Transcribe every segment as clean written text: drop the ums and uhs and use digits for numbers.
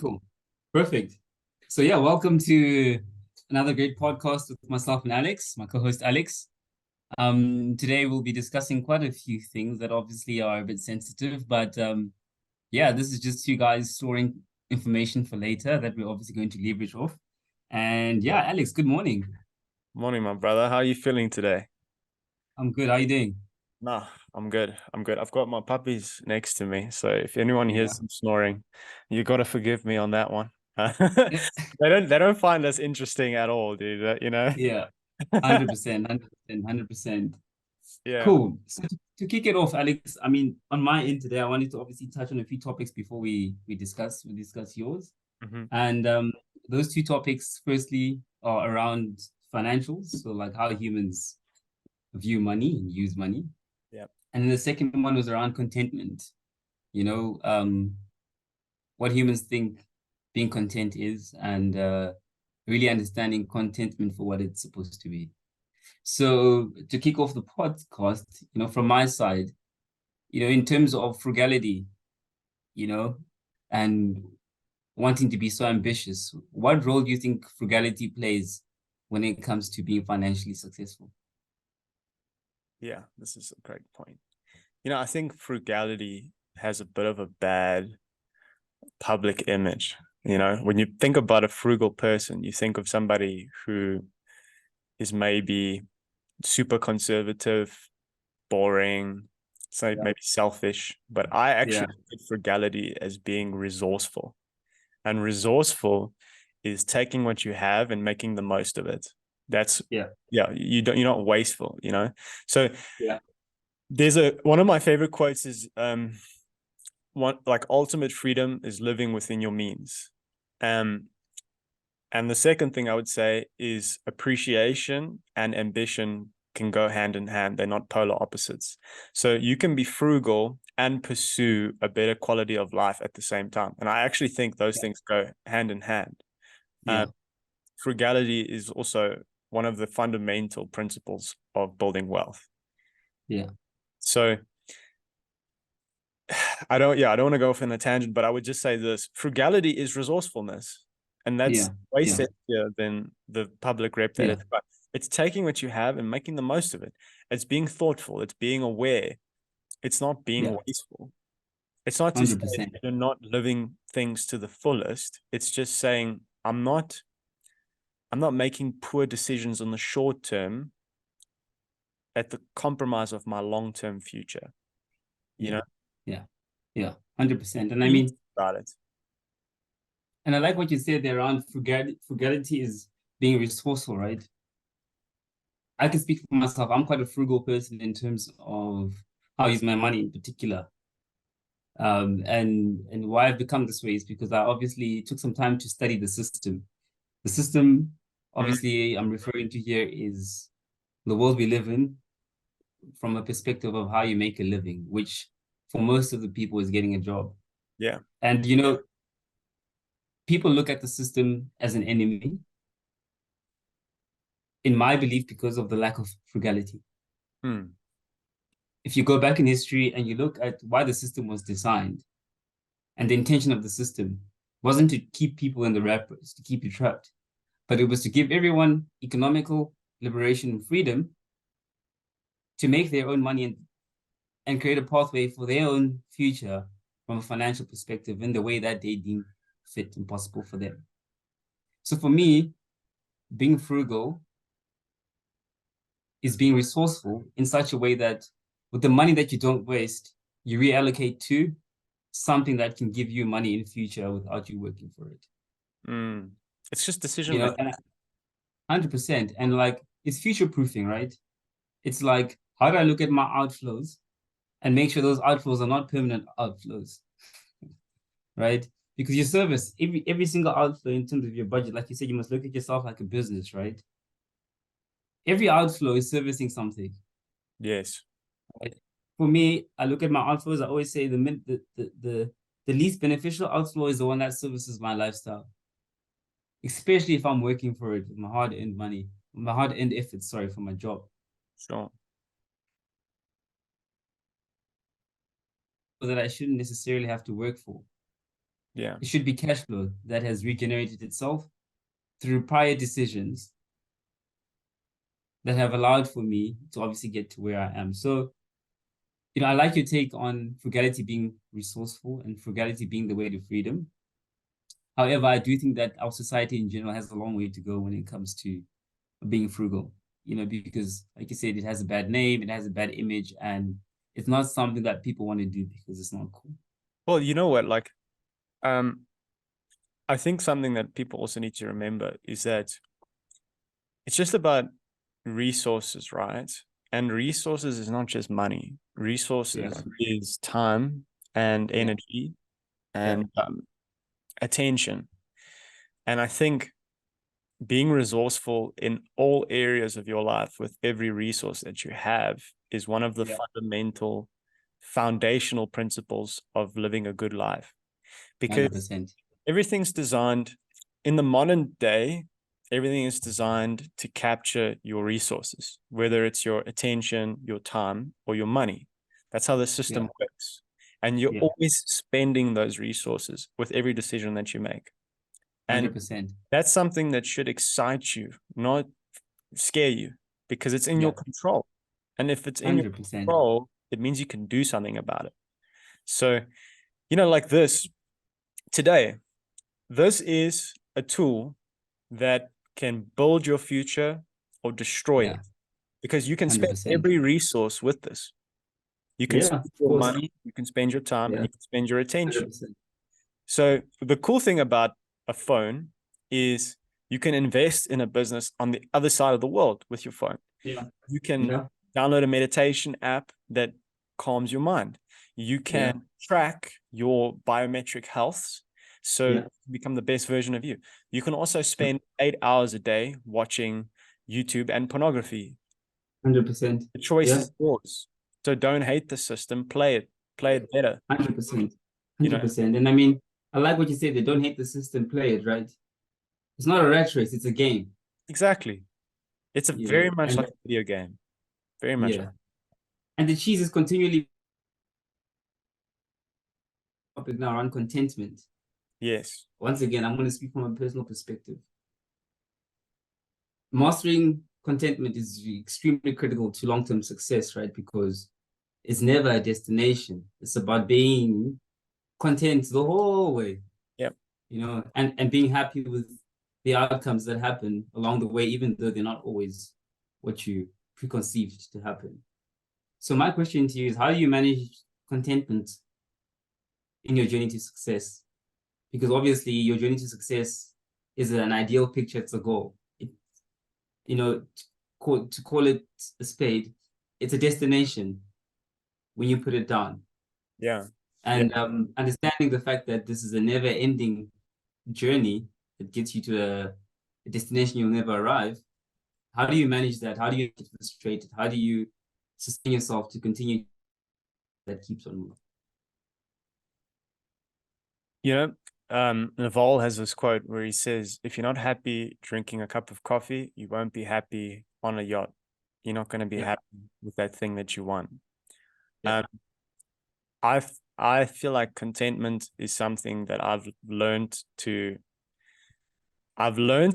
Cool. Perfect. So yeah, welcome to another great podcast with myself and Alex, my co-host Alex. Today we'll be discussing quite a few things that obviously are a bit sensitive, but yeah, this is just you guys storing information for later that we're obviously going to leverage off. And yeah, Alex, good morning. Morning, my brother. How are you feeling today? I'm good. How are you doing? Nah, I'm good. I'm good. I've got my puppies next to me, so if anyone Yeah. hears some snoring, you gotta forgive me on that one. Yeah. They don't find us interesting at all, dude. Yeah. 100%, 100%, 100%. Yeah. Cool. So to kick it off, Alex, I mean, on my end today, I wanted to obviously touch on a few topics before we discuss yours. Hmm. And those two topics, firstly, are around financials, so like how humans view money and use money. Yeah. And then the second one was around contentment, what humans think being content is, and really understanding contentment for what it's supposed to be. So to kick off the podcast, from my side, in terms of frugality, you know, and wanting to be so ambitious, what role do you think frugality plays when it comes to being financially successful? Yeah, this is a great point. I think frugality has a bit of a bad public image. When you think about a frugal person, you think of somebody who is maybe super conservative, boring, so Yeah. maybe selfish. But I Yeah. actually look at frugality as being resourceful. And resourceful is taking what you have and making the most of it. That's Yeah. yeah, you're not wasteful. So Yeah. there's one of my favorite quotes is one like ultimate freedom is living within your means. Um and the second thing I would say is appreciation and ambition can go hand in hand. They're not polar opposites. So you can be frugal and pursue a better quality of life at the same time. And I actually think those things go hand in hand. Um, Yeah. frugality is also one of the fundamental principles of building wealth. Yeah. So I don't want to go off on a tangent, but I would just say this: frugality is resourcefulness, and that's Yeah. way Yeah. sexier than the public rep that Yeah. it's got. It's taking what you have and making the most of it. It's being thoughtful. It's being aware. It's not being Yeah. wasteful. It's not to say that 100%. you're not living things to the fullest. It's just saying I'm not making poor decisions on the short term at the compromise of my long-term future. You Yeah. know, Yeah. Yeah. 100%. And I think mean, about it. and I like what you said there around frugality. Frugality is being resourceful, right? I can speak for myself. I'm quite a frugal person in terms of how I use my money in particular. And why I've become this way is because I obviously took some time to study the system. The system, Mm, obviously, I'm referring to here is the world we live in from a perspective of how you make a living, which for most of the people is getting a job. yeah. And people look at the system as an enemy, in my belief, because of the lack of frugality. Hmm. If you go back in history and you look at why the system was designed, and the intention of the system wasn't to keep people in the rat race, to keep you trapped, but it was to give everyone economical liberation and freedom to make their own money and create a pathway for their own future from a financial perspective in the way that they deem fit and possible for them. So for me, being frugal is being resourceful in such a way that with the money that you don't waste, you reallocate to something that can give you money in the future without you working for it. Mm. It's just decision You know, making. and 100%. And like it's future proofing, right? It's like, how do I look at my outflows and make sure those outflows are not permanent outflows, right? Because your service, every single outflow in terms of your budget, like you said, you must look at yourself like a business, right? Every outflow is servicing something. Yes. Right? For me, I look at my outflows. I always say the least beneficial outflow is the one that services my lifestyle, especially if I'm working for it with my hard-earned money, my hard-earned efforts. Sorry, for my job Sure. that I shouldn't necessarily have to work for. Yeah. It should be cash flow that has regenerated itself through prior decisions that have allowed for me to obviously get to where I am. So, I like your take on frugality being resourceful and frugality being the way to freedom. However, I do think that our society in general has a long way to go when it comes to being frugal, because like you said, it has a bad name, it has a bad image, and it's not something that people want to do because it's not cool. Well, you know what? Like, I think something that people also need to remember is that it's just about resources, right? And resources is not just money. Resources is time and energy and attention. And I think being resourceful in all areas of your life with every resource that you have is one of the fundamental foundational principles of living a good life. Because 100%. everything's designed in the modern day, everything is designed to capture your resources, whether it's your attention, your time, or your money. That's how the system works. And you're always spending those resources with every decision that you make. And 100%. that's something that should excite you, not scare you, because it's in your control. And if it's in your 100%. control, it means you can do something about it. So, like this today, this is a tool that can build your future or destroy it, because you can spend 100%. every resource with this. You can spend your money, you can spend your time, and you can spend your attention. 100%. So the cool thing about a phone is you can invest in a business on the other side of the world with your phone. You can download a meditation app that calms your mind. You can track your biometric health so you become the best version of you. You can also spend 8 hours a day watching YouTube and pornography. 100%. The choice is yours. So don't hate the system. Play it better. 100%. 100%. And I mean, I like what you said. They don't hate the system, play it, right? It's not a rat race, it's a game. Exactly. It's very much like a video game. Very much. Yeah. And the cheese is continually topic now around contentment. Yes. Once again, I'm going to speak from a personal perspective. Mastering contentment is extremely critical to long-term success, right? Because it's never a destination. It's about being content the whole way. Yep. And being happy with the outcomes that happen along the way, even though they're not always what you preconceived to happen. So my question to you is, how do you manage contentment in your journey to success? Because obviously your journey to success is an ideal picture, it's a goal. To call it a spade, it's a destination when you put it down. Yeah. And understanding the fact that this is a never-ending journey that gets you to a destination you'll never arrive. How do you manage that? How do you get frustrated? How do you sustain yourself to continue that keeps on moving? Naval has this quote where he says, if you're not happy drinking a cup of coffee, you won't be happy on a yacht. You're not going to be happy with that thing that you want. I feel like contentment is something that I've learned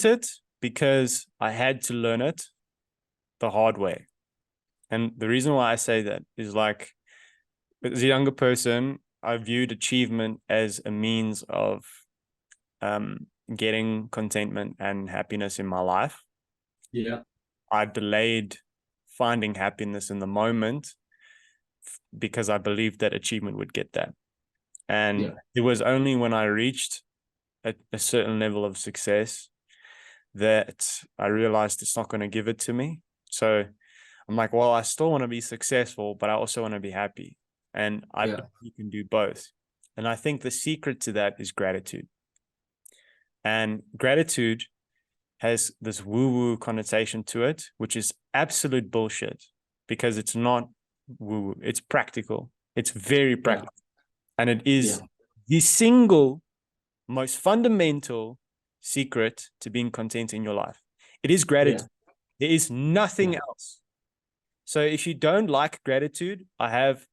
it because I had to learn it the hard way. And the reason why I say that is, like, as a younger person, I viewed achievement as a means of getting contentment and happiness in my life. I delayed finding happiness in the moment because I believed that achievement would get that. And it was only when I reached a certain level of success that I realized it's not going to give it to me. So I'm like, well, I still want to be successful, but I also want to be happy. And I believe you can do both. And I think the secret to that is gratitude. And gratitude has this woo-woo connotation to it, which is absolute bullshit, because it's not woo-woo. It's practical. It's very practical. And it is the single most fundamental secret to being content in your life. It is gratitude. There is nothing else. So if you don't like gratitude, I have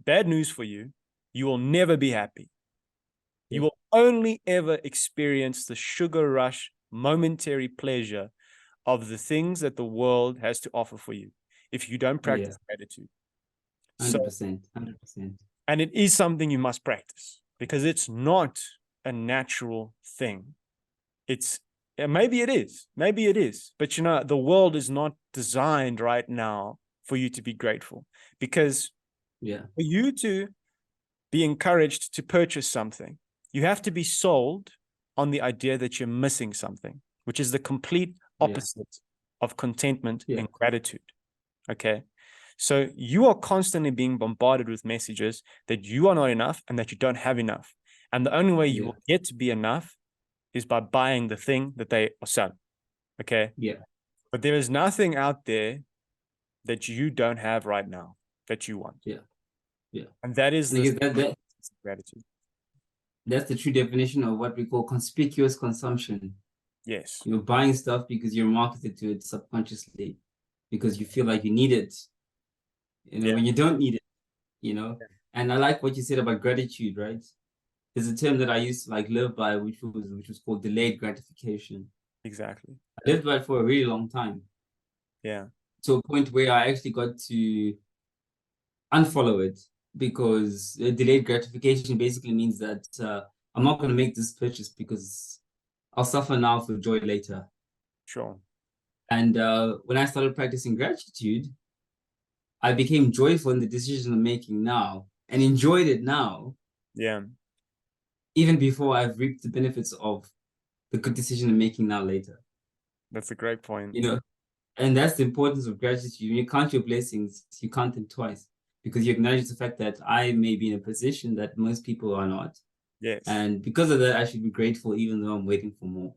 bad news for you. You will never be happy. You will only ever experience the sugar rush, momentary pleasure of the things that the world has to offer for you if you don't Yeah. practice gratitude. So, 100%. 100%. and it is something you must practice because it's not a natural thing. It's maybe it is, but the world is not designed right now for you to be grateful, because Yeah. for you to be encouraged to purchase something, you have to be sold on the idea that you're missing something, which is the complete Yeah. opposite of contentment Yeah. and gratitude. Okay. So you are constantly being bombarded with messages that you are not enough and that you don't have enough. And the only way you Yeah. will get to be enough is by buying the thing that they are selling. Okay. Yeah. But there is nothing out there that you don't have right now that you want. Yeah. Yeah. And that is And I the guess gratitude. that's the true definition of what we call conspicuous consumption. Yes. You're buying stuff because you're marketed to it subconsciously, because you feel like you need it, Yeah. when you don't need it. And I like what you said about gratitude, right? There's a term that I used to like live by, which was called delayed gratification. Exactly. I lived by it for a really long time, Yeah. to a point where I actually got to unfollow it, because delayed gratification basically means that I'm not going to make this purchase because I'll suffer now for joy later. Sure. And when I started practicing gratitude, I became joyful in the decision I'm making now and enjoyed it now, Yeah. even before I've reaped the benefits of the good decision I'm making now later. That's a great point. You know, and that's the importance of gratitude. When you count your blessings, you count them twice, because you acknowledge the fact that I may be in a position that most people are not. Yes. And because of that, I should be grateful, even though I'm waiting for more.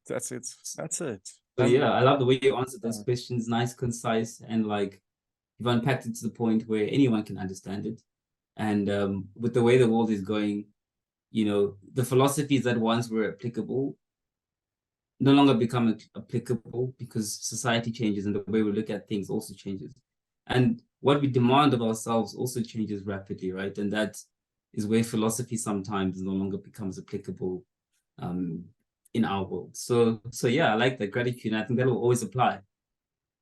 That's it. That's it. So And yeah, I love the way you answered those questions, nice, concise, and like you've unpacked it to the point where anyone can understand it. And with the way the world is going, the philosophies that once were applicable no longer become applicable, because society changes and the way we look at things also changes. And what we demand of ourselves also changes rapidly, right? And that is where philosophy sometimes no longer becomes applicable um, in our world. So yeah, I like that gratitude. And I think that will always apply,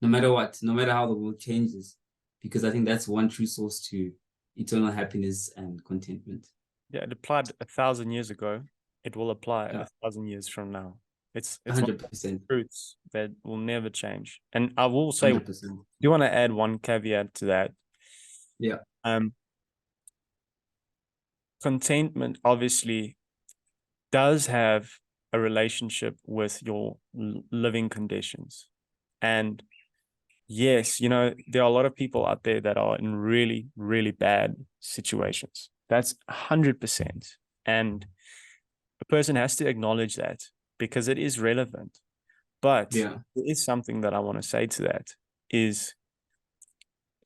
no matter what, no matter how the world changes, because I think that's one true source to eternal happiness and contentment. yeah, it applied 1,000 years ago. It will apply Yeah, 1,000 years from now. It's one of the 100%. truths that will never change. And I will say, 100%. do you want to add one caveat to that? Yeah. Contentment obviously does have a relationship with your living conditions. And yes, there are a lot of people out there that are in really, really bad situations. That's 100%. And a person has to acknowledge that because it is relevant. But Yeah. there is something that I want to say to that is,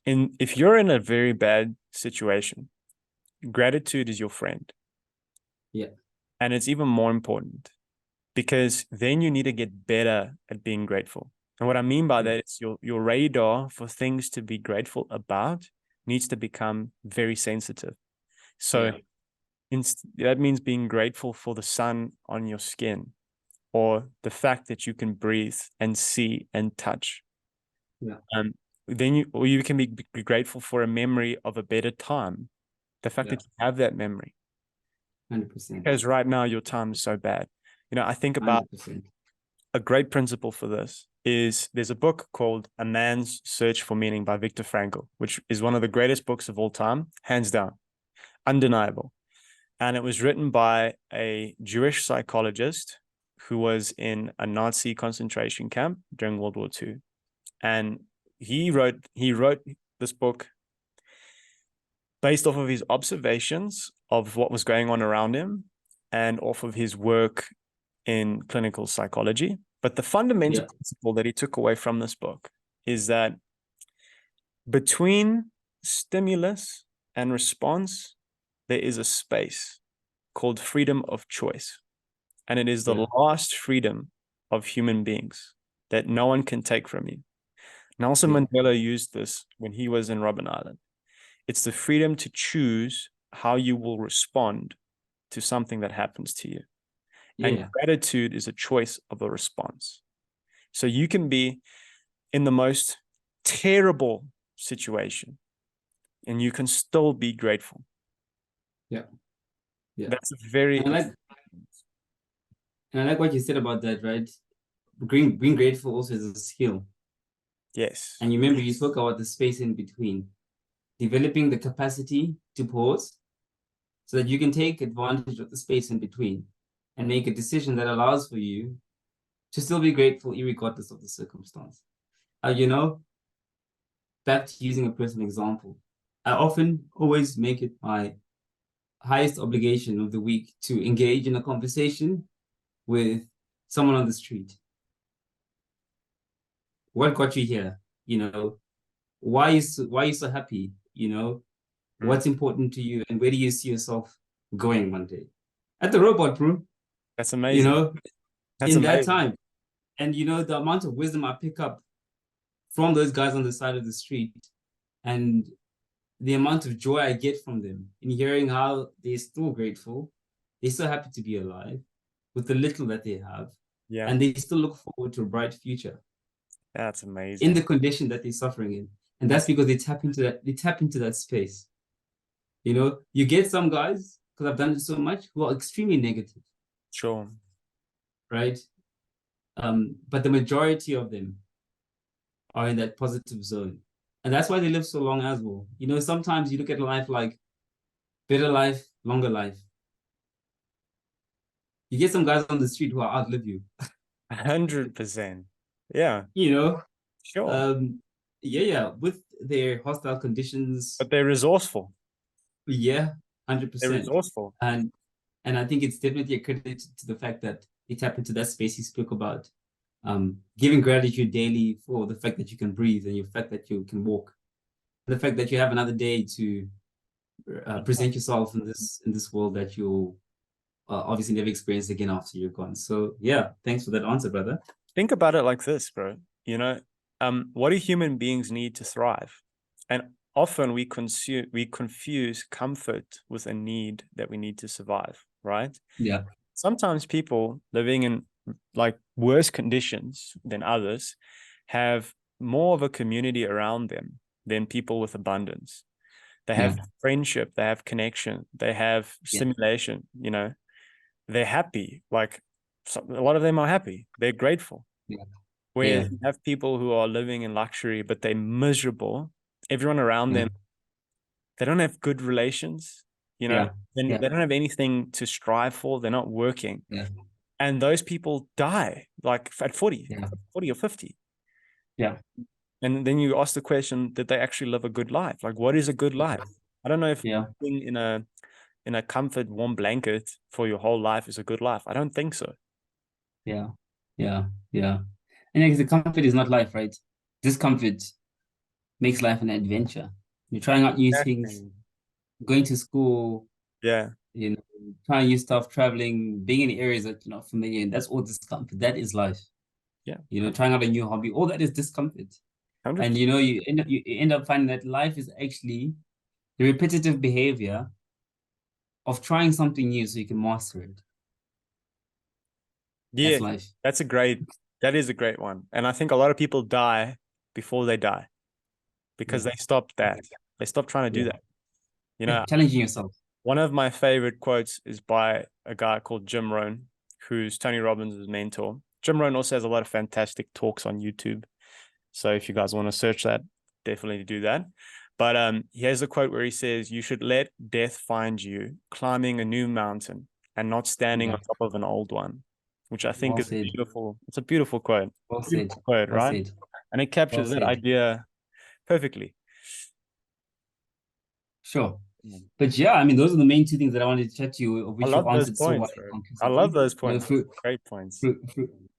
if you're in a very bad situation, gratitude is your friend. Yeah. And it's even more important, because then you need to get better at being grateful. And what I mean by that is your radar for things to be grateful about needs to become very sensitive. So that means being grateful for the sun on your skin, or the fact that you can breathe and see and touch. Yeah. Then you can be grateful for a memory of a better time. The fact that you have that memory. 100%. Because right now your time is so bad. I think about 100%. a great principle for this is, there's a book called A Man's Search for Meaning by Viktor Frankl, which is one of the greatest books of all time, hands down, undeniable. And it was written by a Jewish psychologist who was in a Nazi concentration camp during World War II. And he wrote this book based off of his observations of what was going on around him and off of his work in clinical psychology. But the fundamental principle that he took away from this book is that between stimulus and response, there is a space called freedom of choice. And it is the last freedom of human beings that no one can take from you. Nelson Mandela used this when he was in Robben Island. It's the freedom to choose how you will respond to something that happens to you. Yeah. And gratitude is a choice of a response. So you can be in the most terrible situation and you can still be grateful. Yeah. Yeah. That's a very And I like what you said about that, right? Being grateful also is a skill. yes. And you remember you spoke about the space in between, developing the capacity to pause so that you can take advantage of the space in between and make a decision that allows for you to still be grateful regardless of the circumstance. You know, back to using a personal example, I often always make it my highest obligation of the week to engage in a conversation with someone on the street. What got you here? You know, why are you so happy? You know, what's important to you, and where do you see yourself going one day? At the robot, bro. That's You amazing. know, That's in that amazing. time, and you know the amount of wisdom I pick up from those guys on the side of the street, and the amount of joy I get from them in hearing how they're still grateful, they're so happy to be alive with the little that they have, Yeah. and they still look forward to a bright future That's in amazing. the condition that they're suffering in. And that's because they tap into that space. You know, you get some guys, because I've done it so much, who are extremely negative, Sure. right? But the majority of them are in that positive zone. And that's why they live so long as well. You know, sometimes you look at life like better life, longer life. You get some guys on the street who are outlive you. 100%. Yeah. You know, Sure. yeah, with their hostile conditions. But they're resourceful. Yeah, They're 100%. resourceful. And I think it's definitely a credit to the fact that they tap into that space he spoke about. Giving gratitude daily for the fact that you can breathe and the fact that you can walk, the fact that you have another day to present yourself in this world that you'll obviously never experience again after you're gone. So yeah, thanks for that answer, brother. Think about it like this, bro. You know, what do human beings need to thrive? And often we confuse comfort with a need that we need to survive, right? Yeah. Sometimes people living in like worse conditions than others have more of a community around them than people with abundance. They have friendship, they have connection, they have stimulation, you know, they're happy. Like a lot of them are happy, they're grateful. Yeah. Where you have people who are living in luxury, but they're miserable. Everyone around them, they don't have good relations, you know, they don't have anything to strive for. They're not working. And those people die like at 40 or 50. Yeah. And then you ask the question, did they actually live a good life? Like, what is a good life? I don't know if being in a comfort, warm blanket for your whole life is a good life. I don't think so. Yeah. And the comfort is not life, right? Discomfort makes life an adventure. You're trying out new things, going to school, you know, trying new stuff, traveling, being in areas that you're not familiar in. That's all discomfort. That is life. Yeah. You know, trying out a new hobby, all that is discomfort. 100%. And you know, you end up finding that life is actually the repetitive behavior of trying something new so you can master it. Yeah, that's life. That is a great one. And I think a lot of people die before they die because they stopped that. They stopped trying to do that. You know, challenging yourself. One of my favorite quotes is by a guy called Jim Rohn, who's Tony Robbins' mentor. Jim Rohn also has a lot of fantastic talks on YouTube. So if you guys want to search that, definitely do that. But he has a quote where he says, "You should let death find you climbing a new mountain and not standing on top of an old one," which I think is beautiful. It's a beautiful quote. Beautiful quote, right? And it captures that idea perfectly. Sure. But yeah, I mean, those are the main two things that I wanted to chat to you, of which you answered so well. I love those points. Great points.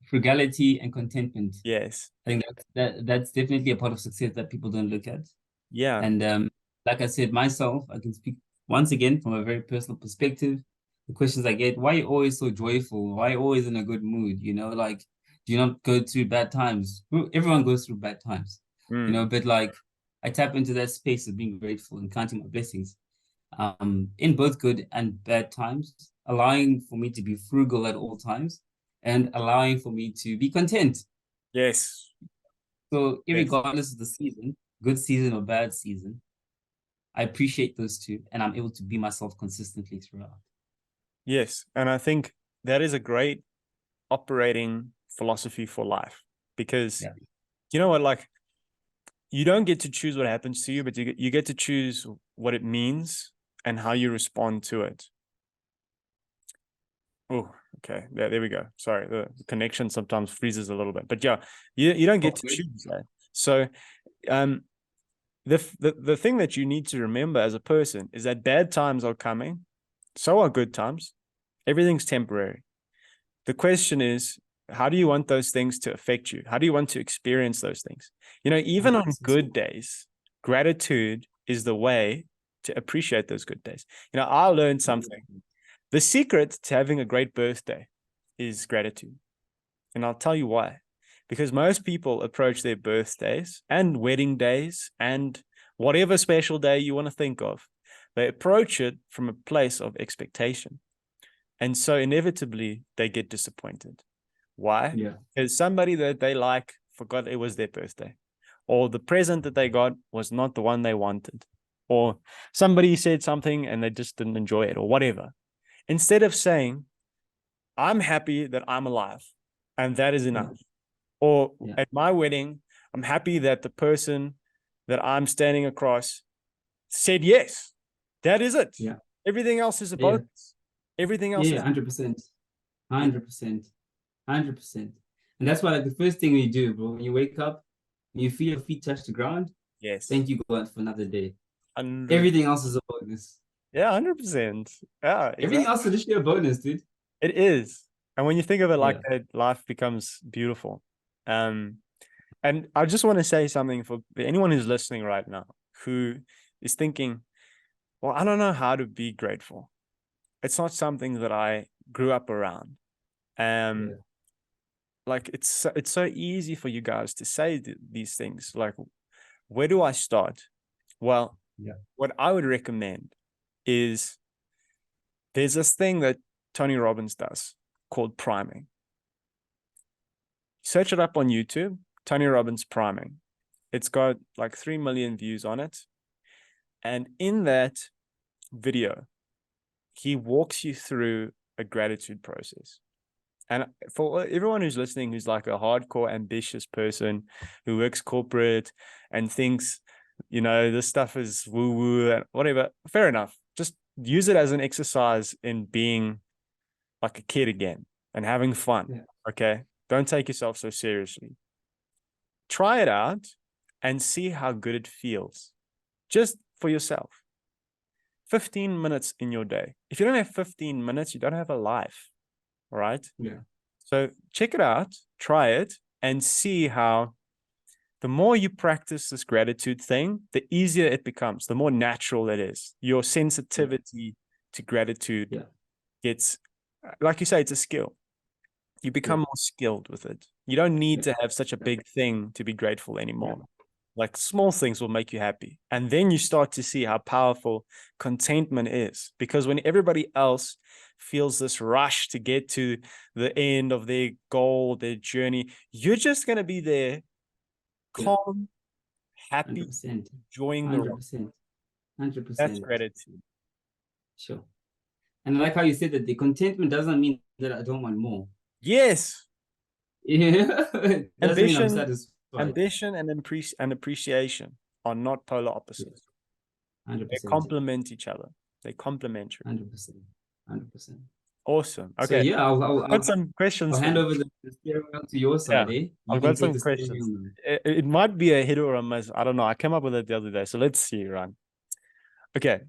Frugality and contentment. Yes. I think that's definitely a part of success that people don't look at. Yeah. And like I said, myself, I can speak once again from a very personal perspective. The questions I get, why are you always so joyful? Why are you always in a good mood? You know, like, do you not go through bad times? Everyone goes through bad times, you know, but like I tap into that space of being grateful and counting my blessings. In both good and bad times, allowing for me to be frugal at all times, and allowing for me to be content. Yes. So, Yes. regardless of the season, good season or bad season, I appreciate those two, and I'm able to be myself consistently throughout. Yes. And I think that is a great operating philosophy for life, because Yeah. you know what, like, you don't get to choose what happens to you, but you get to choose what it means and how you respond to it. Oh, okay. There we go. Sorry, the connection sometimes freezes a little bit, but yeah, you don't get to choose that. So, the thing that you need to remember as a person is that bad times are coming, so are good times. Everything's temporary. The question is, how do you want those things to affect you? How do you want to experience those things? You know, even on good days, gratitude is the way to appreciate those good days. You know, I learned something. The secret to having a great birthday is gratitude. And I'll tell you why. Because most people approach their birthdays and wedding days and whatever special day you want to think of, they approach it from a place of expectation. And so inevitably they get disappointed. Why? Yeah. Because somebody that they like forgot it was their birthday, or the present that they got was not the one they wanted, or somebody said something and they just didn't enjoy it, or whatever. Instead of saying, I'm happy that I'm alive and that is enough. Or at my wedding, I'm happy that the person that I'm standing across said yes. That is it. Yeah. Everything else is a bonus. Everything else is 100%. 100%. 100%. And that's why, like, the first thing you do, bro, when you wake up, when you feel your feet touch the ground, yes. thank you, God, for another day. 100. Everything else is a bonus. Yeah, 100%. Yeah, Everything exactly. else is literally a bonus, dude. It is. And when you think of it like Yeah. that, life becomes beautiful. And I just want to say something for anyone who's listening right now who is thinking, well, I don't know how to be grateful. It's not something that I grew up around. Like it's so easy for you guys to say these things. Like, where do I start? Well, what I would recommend is there's this thing that Tony Robbins does called priming. Search it up on YouTube, Tony Robbins priming. It's got like 3 million views on it. And in that video, he walks you through a gratitude process. And for everyone who's listening, who's like a hardcore ambitious person who works corporate and thinks, you know, this stuff is woo woo and whatever, fair enough. Just use it as an exercise in being like a kid again and having fun. Okay. Don't take yourself so seriously. Try it out and see how good it feels just for yourself. 15 minutes in your day. If you don't have 15 minutes, you don't have a life. All right. Yeah. So check it out, try it, and see how the more you practice this gratitude thing, the easier it becomes, the more natural it is. Your sensitivity to gratitude gets, like you say, it's a skill. You become more skilled with it. You don't need to have such a big thing to be grateful anymore. Like small things will make you happy. And then you start to see how powerful contentment is. Because when everybody else feels this rush to get to the end of their goal, their journey, you're just going to be there, calm, happy, 100%. enjoying the road. 100%. 100%. That's gratitude. Sure. And I like how you said that the contentment doesn't mean that I don't want more. Yes. Yeah. Doesn't mean I'm satisfied. Ambition and appreciation are not polar opposites. 100%. They complement each other. They complementary. 100%. 100%. Awesome. Okay. So yeah, I've got some questions. I'll hand over the steering wheel to your side, eh? I've got some questions. It might be a hit or a miss. I don't know. I came up with it the other day. So let's see, Ryan. Okay.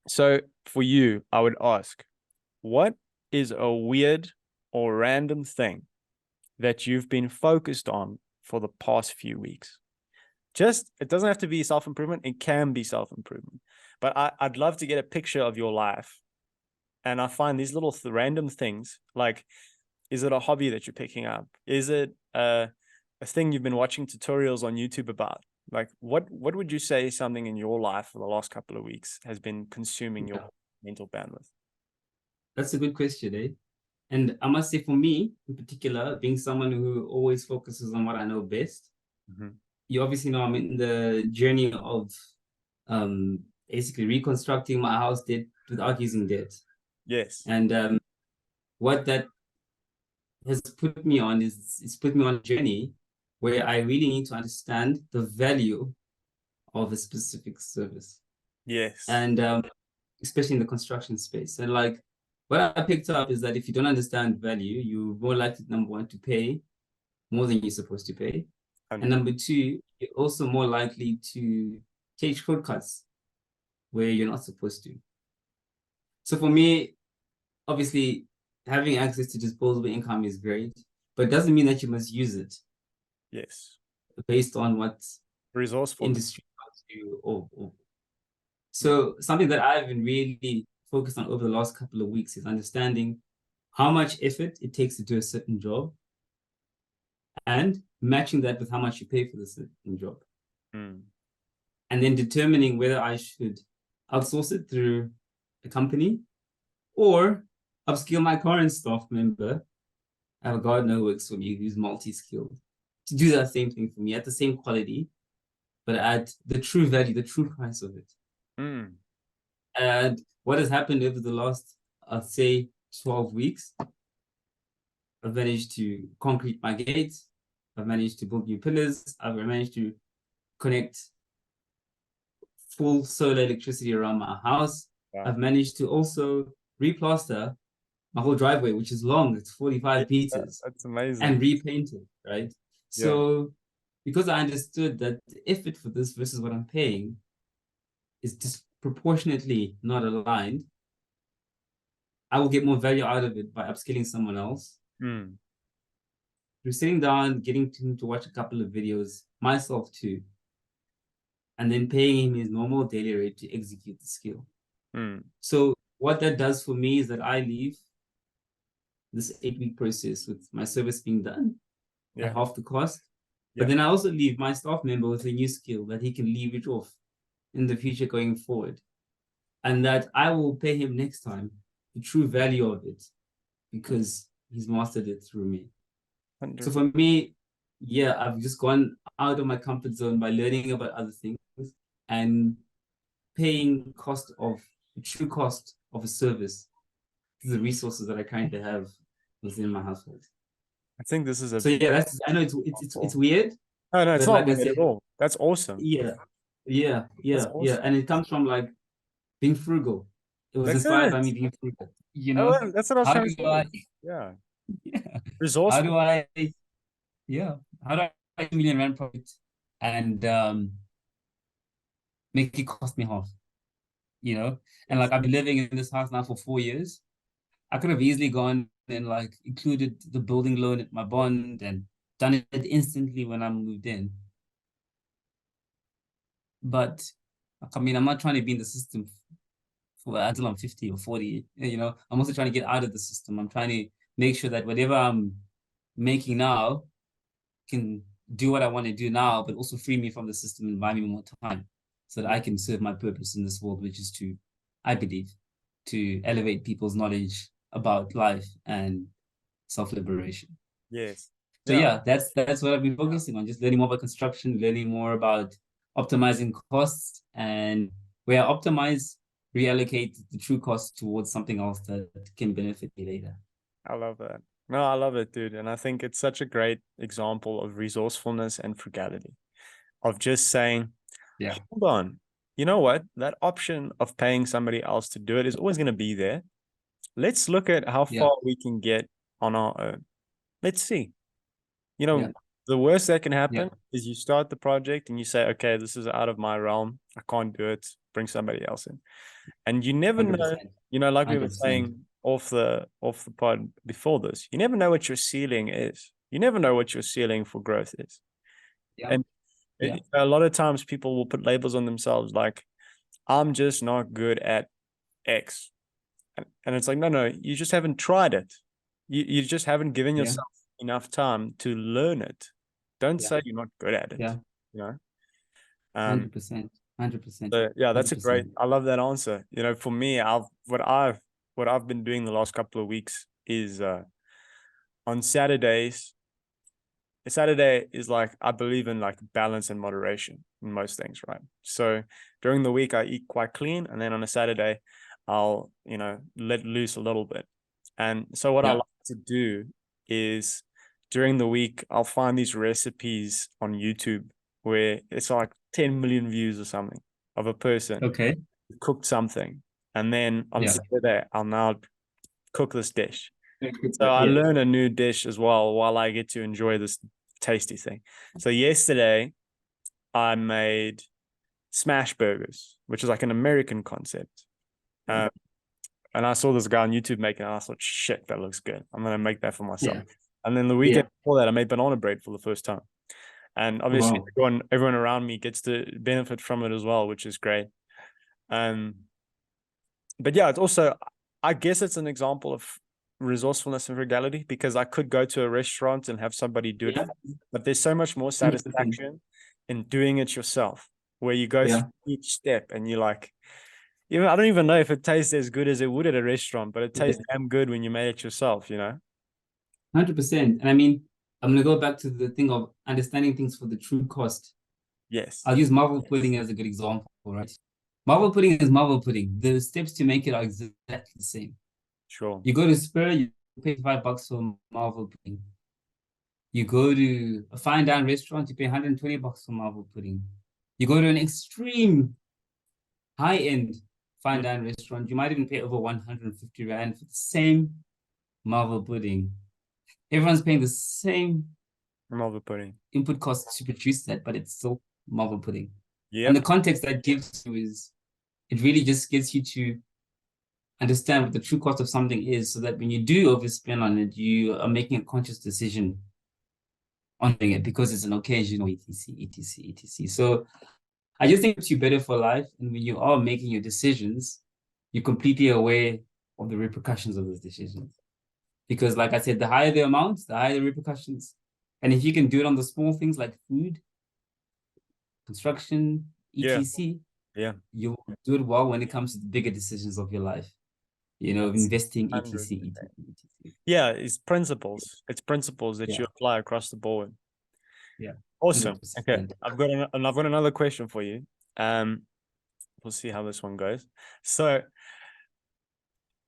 So for you, I would ask, what is a weird or random thing that you've been focused on for the past few weeks? Just, it doesn't have to be self-improvement. It can be self-improvement. But I'd love to get a picture of your life. And I find these little random things, like, is it a hobby that you're picking up? Is it a thing you've been watching tutorials on YouTube about? Like, what would you say something in your life for the last couple of weeks has been consuming your mental bandwidth? That's a good question, eh? And I must say, for me in particular, being someone who always focuses on what I know best, you obviously know I'm in the journey of basically reconstructing my house debt without using debt. Yes. And what that has put me on is it's put me on a journey where I really need to understand the value of a specific service. Yes. And especially in the construction space. And like what I picked up is that if you don't understand value, you're more likely, number one, to pay more than you're supposed to pay. And number two, you're also more likely to take shortcuts where you're not supposed to. So for me, obviously, having access to disposable income is great, but it doesn't mean that you must use it. Yes. Based on what resourceful industry wants you or. So something that I've been really focused on over the last couple of weeks is understanding how much effort it takes to do a certain job and matching that with how much you pay for the certain job. And then determining whether I should outsource it through a company or upskill my current staff member. I have a gardener who works for me who's multi-skilled to do that same thing for me at the same quality, but at the true value, the true price of it. And what has happened over the last, I'd say, 12 weeks, I've managed to concrete my gates. I've managed to build new pillars. I've managed to connect full solar electricity around my house. Wow. I've managed to also replaster my whole driveway, which is long. It's 45 meters. That's amazing. And repaint it, right? So because I understood that the effort for this versus what I'm paying is disproportionately not aligned, I will get more value out of it by upskilling someone else. Through sitting down, getting him to watch a couple of videos, myself too, and then paying him his normal daily rate to execute the skill. So what that does for me is that I leave this 8-week process with my service being done at half the cost. But then I also leave my staff member with a new skill that he can leverage off in the future going forward. And that I will pay him next time the true value of it because he's mastered it through me. 100%. So for me, I've just gone out of my comfort zone by learning about other things and paying the true cost of a service to the resources that I currently have within my household. I think this is I know it's weird. No, it's not weird at all. That's awesome. Yeah. And it comes from like being frugal. It was inspired by me being frugal. You know, that's what I was trying to say. Yeah. Resourceful. How do I $1 million rand profit and make it cost me half? You know, and like I've been living in this house now for 4 years. I could have easily gone and like included the building loan at my bond and done it instantly when I moved in. But I mean, I'm not trying to be in the system until I'm 50 or 40. You know, I'm also trying to get out of the system. I'm trying to make sure that whatever I'm making now can do what I want to do now, but also free me from the system and buy me more time so that I can serve my purpose in this world, which is to, I believe, to elevate people's knowledge about life and self-liberation. Yes. So that's what I've been focusing on, just learning more about construction, learning more about optimizing costs, and where I optimize, reallocate the true cost towards something else that can benefit me later. I love that. No, I love it, dude. And I think it's such a great example of resourcefulness and frugality, of just saying, hold on, you know what? That option of paying somebody else to do it is always going to be there. Let's look at how far we can get on our own. Let's see. You know, the worst that can happen is you start the project and you say, okay, this is out of my realm. I can't do it. Bring somebody else in. And you never 100%. know, you know, like 100%. we were saying off the pod before this, you never know what your ceiling is. You never know what your ceiling for growth is. And a lot of times people will put labels on themselves like, I'm just not good at X. And it's like, no, you just haven't tried it. You just haven't given yourself enough time to learn it. Don't say you're not good at it. You know? 100%. 100%. So, that's 100%. I love that answer. You know, for me, what I've what I've been doing the last couple of weeks is on Saturdays. Saturday is like, I believe in like balance and moderation in most things, right? So during the week I eat quite clean, and then on a Saturday I'll, let loose a little bit. And so what I like to do is during the week I'll find these recipes on YouTube where it's like 10 million views or something of a person who cooked something, and then on Saturday I'll now cook this dish. So I learn a new dish as well while I get to enjoy this tasty thing. So yesterday I made smash burgers, which is like an American concept. And I saw this guy on YouTube making it, and I thought, shit, that looks good. I'm going to make that for myself. And then the weekend before that, I made banana bread for the first time. And obviously everyone around me gets to benefit from it as well, which is great. But yeah, it's also, I guess it's an example of resourcefulness and frugality, because I could go to a restaurant and have somebody do it, but there's so much more satisfaction in doing it yourself, where you go through each step and you're like, I don't even know if it tastes as good as it would at a restaurant, but it tastes damn good when you made it yourself, 100%. And I mean, I'm going to go back to the thing of understanding things for the true cost. Yes. I'll use marble pudding as a good example, right? Marble pudding is marble pudding. The steps to make it are exactly the same. Sure. You go to Spur, you pay $5 for marble pudding. You go to a fine dine restaurant, you pay $120 for marble pudding. You go to an extreme high-end fine dine restaurant, you might even pay over 150 Rand for the same marble pudding. Everyone's paying the same marble pudding input costs to produce that, but it's still marble pudding. Yeah. And the context that gives you is, it really just gets you to understand what the true cost of something is, so that when you do overspend on it, you are making a conscious decision on doing it because it's an occasion, etc. So I just think it's you better for life. And when you are making your decisions, you're completely aware of the repercussions of those decisions. Because like I said, the higher the amount, the higher the repercussions. And if you can do it on the small things like food, construction, etc., you'll do it well when it comes to the bigger decisions of your life. Investing, etc. Yeah, it's principles. It's principles that you apply across the board. Yeah. Awesome. 100%. Okay. I've got another question for you. We'll see how this one goes. So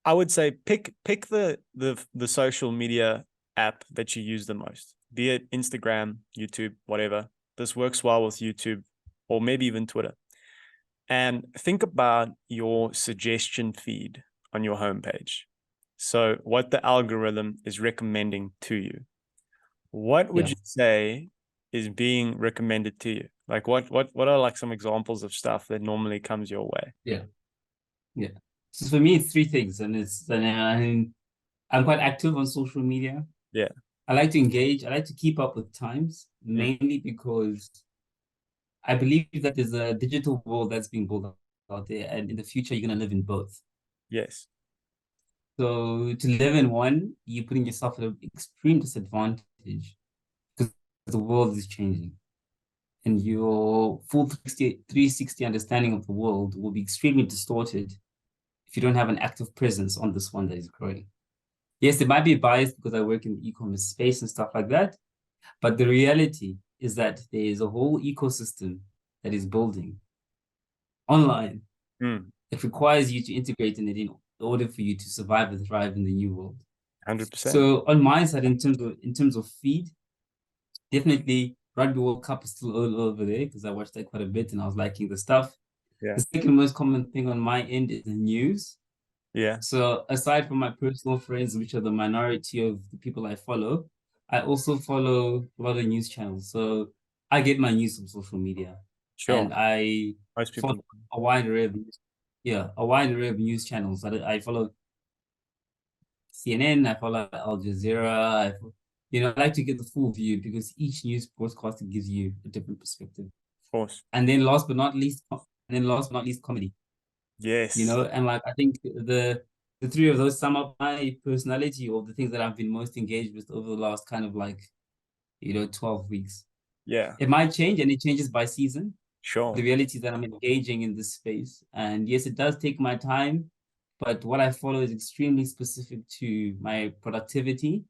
I would say pick the social media app that you use the most, be it Instagram, YouTube, whatever. This works well with YouTube, or maybe even Twitter. And think about your suggestion feed on your homepage. So what the algorithm is recommending to you. What would you say is being recommended to you? Like what are like some examples of stuff that normally comes your way? Yeah. So for me, it's three things, and I'm quite active on social media. Yeah. I like to engage. I like to keep up with times, mainly because I believe that there's a digital world that's being built out there, and in the future, you're going to live in both. Yes. So to live in one, you're putting yourself at an extreme disadvantage because the world is changing. And your full 360 understanding of the world will be extremely distorted if you don't have an active presence on this one that is growing. Yes, it might be biased because I work in the e-commerce space and stuff like that. But the reality is that there is a whole ecosystem that is building online. It requires you to integrate in it in order for you to survive and thrive in the new world. 100%. So on my side, in terms of feed, definitely Rugby World Cup is still all over there because I watched that quite a bit and I was liking the stuff. Yeah. The second most common thing on my end is the news. Yeah. So aside from my personal friends, which are the minority of the people I follow, I also follow a lot of news channels. So I get my news from social media. Sure. And I follow a wide array of news channels. I follow CNN, I follow Al Jazeera. I like to get the full view because each news broadcaster gives you a different perspective. Of course. And then last but not least, comedy. Yes. And like I think the three of those sum up my personality, or the things that I've been most engaged with over the last kind of 12 weeks. Yeah. It might change, and it changes by season. Sure. The reality is that I'm engaging in this space. And yes, it does take my time. but what I follow is extremely specific to my productivity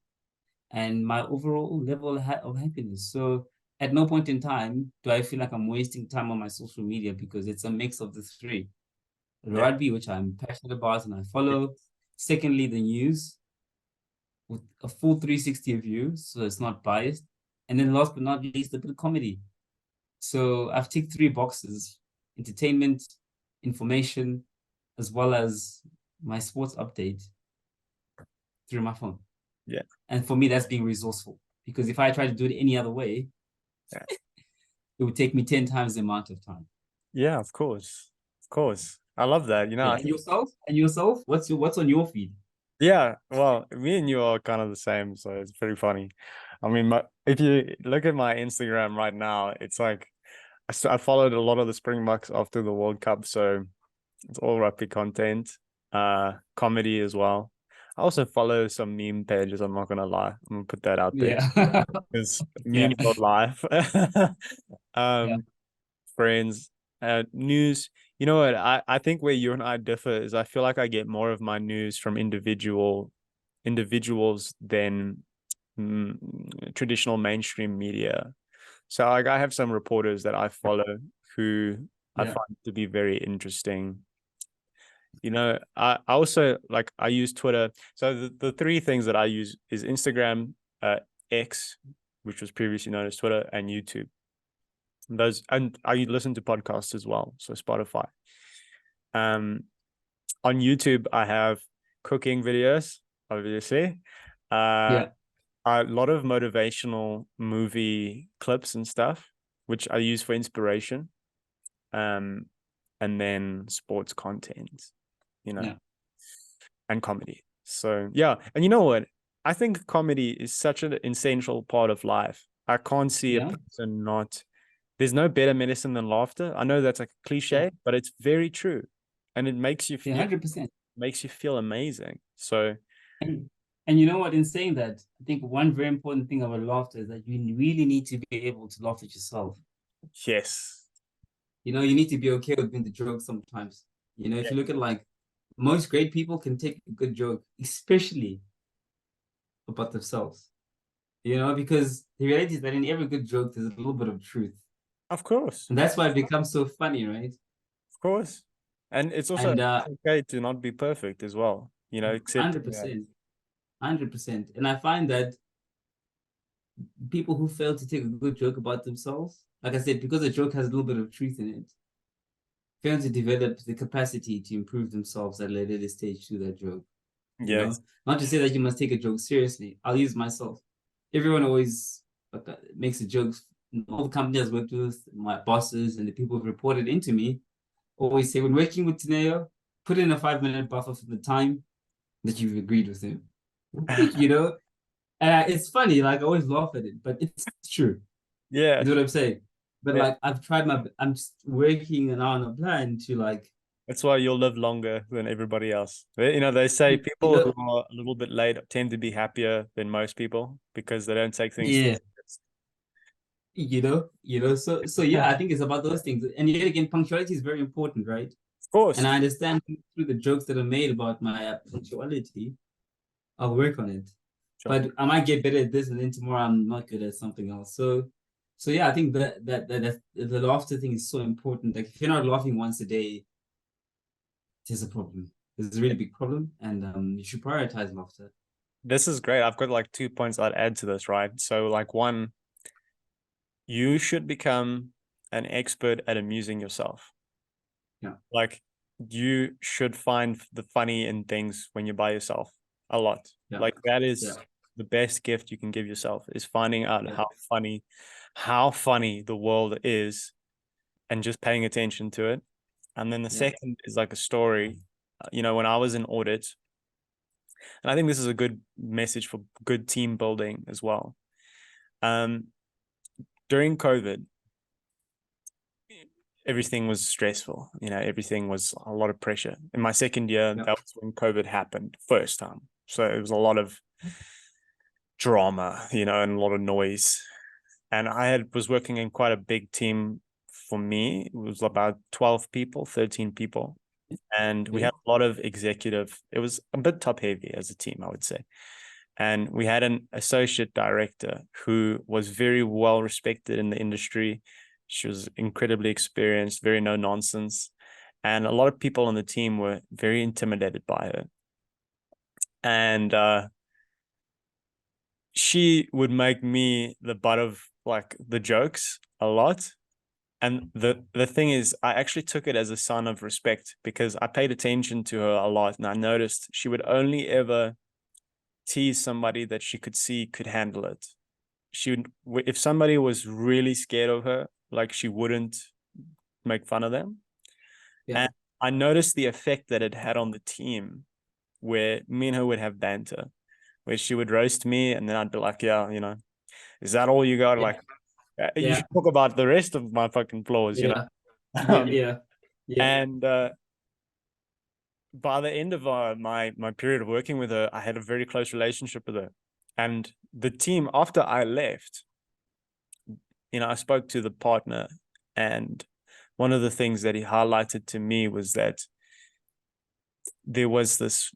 and my overall level of happiness. So at no point in time do I feel like I'm wasting time on my social media because it's a mix of the three. Yeah. Rugby, which I'm passionate about and I follow. Secondly, the news with a full 360 view, so it's not biased. And then last but not least, a bit of comedy. So I've ticked three boxes: entertainment, information, as well as my sports update through my phone. Yeah. And for me, that's being resourceful because if I try to do it any other way, Yeah. it would take me 10 times the amount of time. Yeah, of course. Of course. I love that. Yeah. And yourself? And yourself? What's on your feed? Yeah, well, me and you are kind of the same, so it's pretty funny. I mean, if you look at my Instagram right now, it's like I followed a lot of the Springboks after the World Cup, so it's all rugby content, comedy as well. I also follow some meme pages, I'm not gonna lie. I'm gonna put that out there. Yeah. Because Yeah. memes are life. Yeah. Friends, news. You know what? I think where you and I differ is I feel like I get more of my news from individuals than traditional mainstream media. So like I have some reporters that I follow who I Yeah. find to be very interesting. You know, I also like I use Twitter. So the three things that I use is Instagram, X, which was previously known as Twitter, and YouTube. Those, and I listen to podcasts as well, so Spotify. Um, on YouTube, I have cooking videos, obviously. Uh, Yeah. a lot of motivational movie clips and stuff, which I use for inspiration. Um, and then sports content, you know, Yeah. and comedy. So yeah, and you know what? I think comedy is such an essential part of life. I can't see a Yeah. person not. There's no better medicine than laughter. I know that's like a Yeah. cliche, but it's very true, and it Yeah. 100%. makes you feel amazing. So And and you know what? In saying that, I think one very important thing about laughter is that you really need to be able to laugh at yourself. yes, You need to be okay with being the joke sometimes. If yeah, you look at like most great people can take a good joke, especially about themselves. Because the reality is that in every good joke, there's a little bit of truth. of course, And that's why it becomes so funny, right? of course, and it's also And okay to not be perfect as well. You know, accepting that. 100%, 100%. And I find that people who fail to take a good joke about themselves, like I said, because a joke has a little bit of truth in it, fail to develop the capacity to improve themselves at a later stage through that joke. Yes, Not to say that you must take a joke seriously. I'll use myself. Everyone always makes a joke. All the companies I've worked with, my bosses and the people who've reported into me always say, when working with Tineiwo, put in a 5 minute buffer from the time that you've agreed with him. you know, and it's funny. Like I always laugh at it, but it's true. yeah, You know what I'm saying? But yeah. like I've tried I'm just working now on a plan to like, That's why you'll live longer than everybody else. You know, they say you people who know, are a little bit late tend to be happier than most people because they don't take things. yeah, So yeah, I think it's about those things. And yet again, punctuality is very important, right? Of course, And I understand through the jokes that are made about my punctuality, I'll work on it. sure. But I might get better at this, and then tomorrow I'm not good at something else. So yeah, I think that the laughter thing is so important. Like if you're not laughing once a day, there's a problem. There's a really big problem, and you should prioritize laughter. This is great. I've got like 2 points I'd add to this, right? So, like, one, you should become an expert at amusing yourself. Yeah, Like, you should find the funny in things when you're by yourself a lot. yeah, Like, that yeah, is the best gift you can give yourself is finding out yeah, how funny the world is and just paying attention to it. And then the yeah, second is like a story. You know, when I was in audit, and I think this is a good message for good team building as well. Um, during COVID, everything was stressful. You know, everything was a lot of pressure. In my second year, yeah, that was when COVID happened first time. So it was a lot of drama, you know, and a lot of noise. And was working in quite a big team for me. It was about 12 people, 13 people. and we Yeah. had a lot of executive. It was a bit top heavy as a team, I would say. And we had an associate director who was very well respected in the industry. She was incredibly experienced, very no nonsense. And a lot of people on the team were very intimidated by her. And she would make me the butt of like the jokes a lot. And the thing is, I actually took it as a sign of respect because I paid attention to her a lot, and I noticed she would only ever tease somebody that she could see could handle it. She would, if somebody was really scared of her, like she wouldn't make fun of them. Yeah. And I noticed the effect that it had on the team, where me and her would have banter, where she would roast me, and then I'd be like, "Yeah, is that all you got? Yeah. Like, you Yeah. should talk about the rest of my fucking flaws, Yeah. Yeah. Um, Yeah. Yeah. and by the end of my period of working with her, I had a very close relationship with her. And the team, after I left, I spoke to the partner, and one of the things that he highlighted to me was that there was this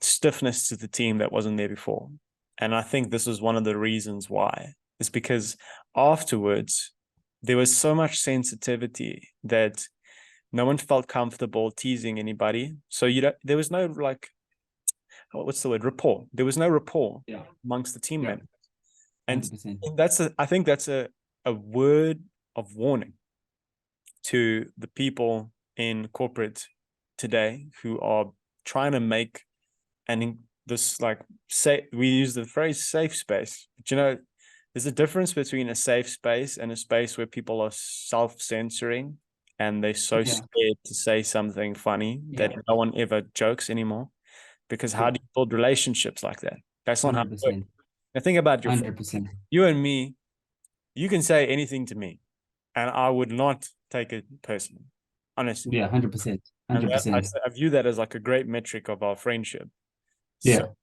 stiffness to the team that wasn't there before. And I think this is one of the reasons why. It's because afterwards, there was so much sensitivity that no one felt comfortable teasing anybody. So there was no like, what's the word? Rapport. There was no rapport amongst the team members. And 100%. I think that's a word of warning to the people in corporate today who are trying to make this, like, say, we use the phrase safe space, but there's a difference between a safe space and a space where people are self-censoring and they're so scared to say something funny that no one ever jokes anymore. Because how do you build relationships like that? That's not how it works. Now think about your 100%. You and me, you can say anything to me and I would not take it personally, honestly. Yeah, 100%. And 100%. I view that as like a great metric of our friendship. Yeah. So,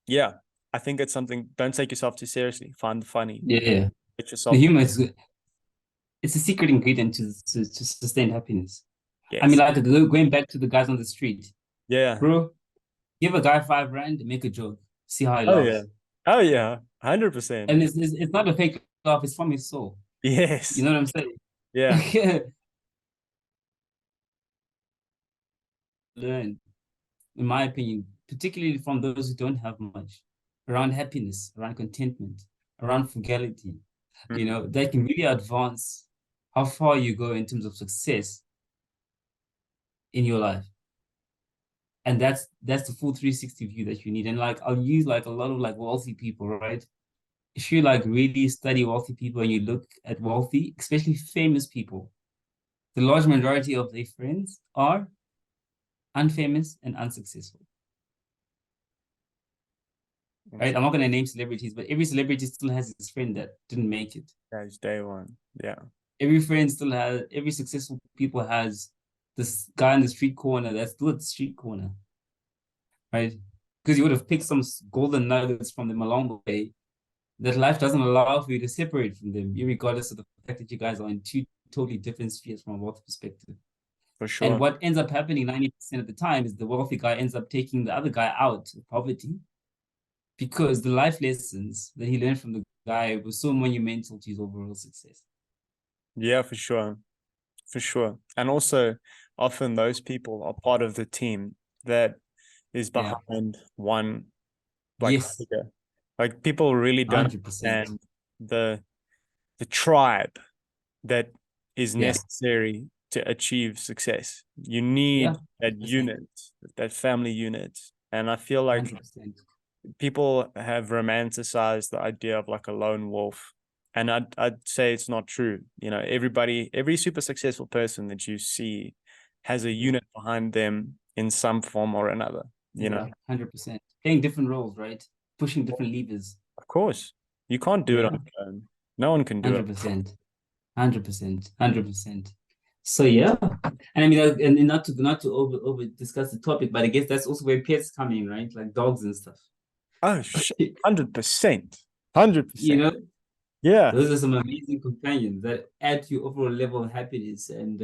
yeah, I think it's something, don't take yourself too seriously. Find the funny. Yeah. Get The yourself. humor is good. It's a secret ingredient to sustain happiness. I mean, Yes. like going back to the guys on the street, Yeah. bro, give a guy 5 rand, make a joke, see how he Oh, yeah. laughs. Oh, yeah. 100%. And it's not a fake laugh, it's from his soul. Yes. You know what I'm saying? Yeah. Learn, in my opinion, particularly from those who don't have much, around happiness, around contentment, around frugality, they can really advance how far you go in terms of success in your life. And that's the full 360 view that you need. And like, I'll use like a lot of like wealthy people, right? If you like really study wealthy people and you look at wealthy, especially famous people, the large majority of their friends are unfamous and unsuccessful. Right? I'm not going to name celebrities, but every celebrity still has his friend that didn't make it. That's day one. Yeah. Every successful people has this guy in the street corner that's still at the street corner. Right? Because you would have picked some golden nuggets from them along the way that life doesn't allow for you to separate from them, regardless of the fact that you guys are in two totally different spheres from a wealth perspective. For sure. And what ends up happening 90% of the time is the wealthy guy ends up taking the other guy out of poverty because the life lessons that he learned from the guy were so monumental to his overall success. Yeah, for sure. For sure. And also, often those people are part of the team that is behind one figure. Like, people really don't 100%. understand the tribe that is necessary to achieve success. You need that unit, that family unit. And I feel like 100%. people have romanticized the idea of like a lone wolf. And I'd say it's not true. Every super successful person that you see has a unit behind them in some form or another. 100%. Playing different roles, right? Pushing different levers. Of course. You can't do it on your own. No one can do 100%. 100%. 100%. So yeah. And I mean, and not to over discuss the topic, but I guess that's also where pets come in, right? Like dogs and stuff. Oh shit. 100%. 100%. Yeah, Those are some amazing companions that add to your overall level of happiness and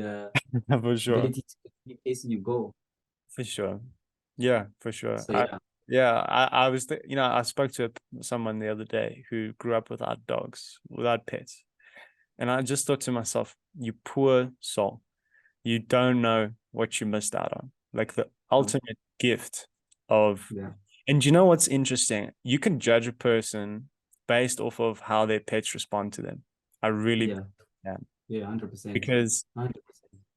for sure. ability to keep facing your goal. For sure. Yeah, for sure. So yeah, I was, I spoke to someone the other day who grew up without dogs, without pets. And I just thought to myself, you poor soul, you don't know what you missed out on. Like the no, ultimate gift of, yeah, and you know what's interesting? You can judge a person based off of how their pets respond to them. I really yeah, can. yeah, 100%, Because 100%.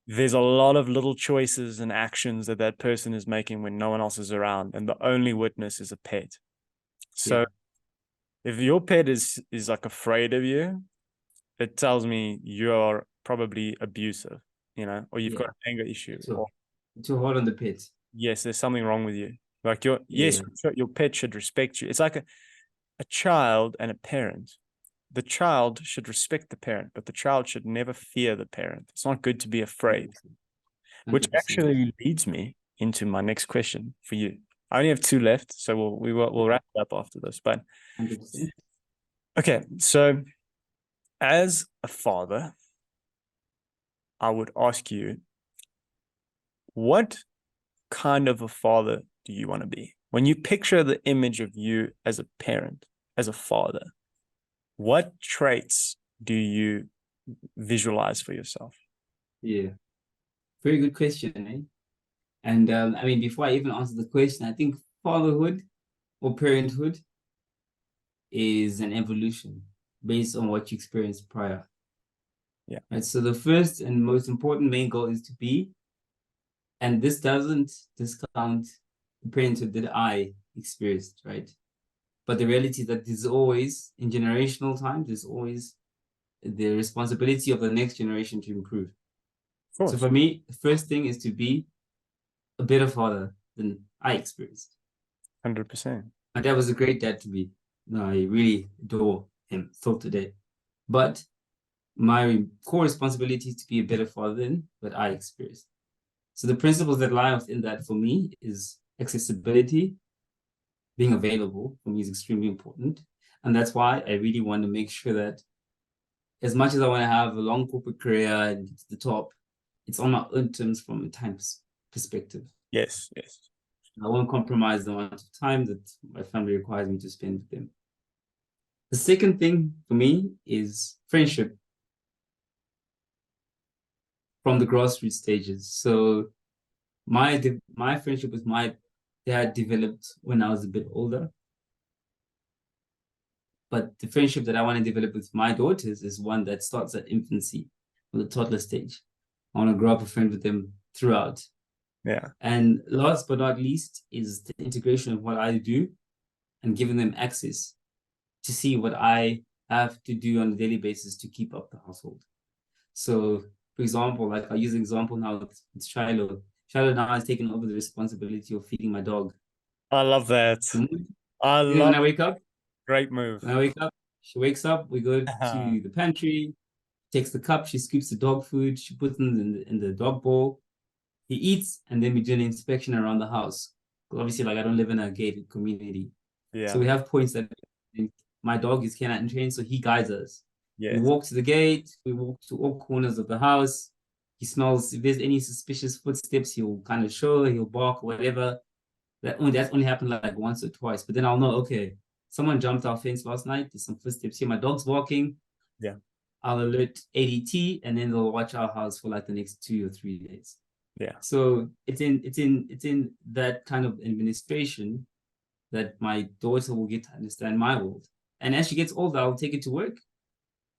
there's a lot of little choices and actions that that person is making when no one else is around, and the only witness is a pet. So Yeah, if your pet is like afraid of you, it tells me you're probably abusive, or you've got yeah. an anger issue, Too or too hard on the pit. yes, there's something wrong with you. Like yes, Yeah, your pet should respect you. It's like a child and a parent. The child should respect the parent, but the child should never fear the parent. It's not good to be afraid. 100%, Which 100%, actually leads me into my next question for you. I only have two left, so we'll wrap it up after this. But 100%. okay, so as a father, I would ask you, what kind of a father do you want to be? When you picture the image of you as a parent, as a father, what traits do you visualize for yourself? Yeah, very good question, eh? And I mean, before I even answer the question, I think fatherhood or parenthood is an evolution based on what you experienced prior. Yeah, Right. So the first and most important main goal is to be, and this doesn't discount the parenthood that I experienced, right? But the reality that there's always, in generational time, there's always the responsibility of the next generation to improve. of So course, for me, the first thing is to be a better father than I experienced. 100%. My dad was a great dad to me. No, I really adore him till today. But my core responsibility is to be a better father than what I experienced. So the principles that lie within that for me is accessibility, being available for me is extremely important. And that's why I really want to make sure that as much as I want to have a long corporate career and get to the top, it's on my own terms from a time perspective. Yes, yes. I won't compromise the amount of time that my family requires me to spend with them. The second thing for me is friendship from the grassroots stages. So my friendship with my dad developed when I was a bit older, but the friendship that I want to develop with my daughters is one that starts at infancy, or the toddler stage. I want to grow up a friend with them throughout. Yeah. And last but not least is the integration of what I do and giving them access to see what I have to do on a daily basis to keep up the household. So, for example, like I use an example now with Shiloh. Shiloh now has taken over the responsibility of feeding my dog. I love that. So, I when love I wake up, Great move. when I wake up, she wakes up, we go to the pantry, takes the cup, she scoops the dog food, she puts it in the dog bowl. He eats, and then we do an inspection around the house. Obviously, like I don't live in a gated community. So Yeah. we have points that my dog is canine trained, so he guides us. We Yes. walk to the gate, we walk to all corners of the house. He smells, if there's any suspicious footsteps, he'll kind of show, he'll bark, whatever. That's only happened like once or twice. But then I'll know, okay, someone jumped our fence last night, there's some footsteps here, my dog's walking. Yeah. I'll alert ADT, and then they'll watch our house for like the next 2 or 3 days. Yeah. So it's in that kind of administration that my daughter will get to understand my world. And as she gets older, I'll take it to work.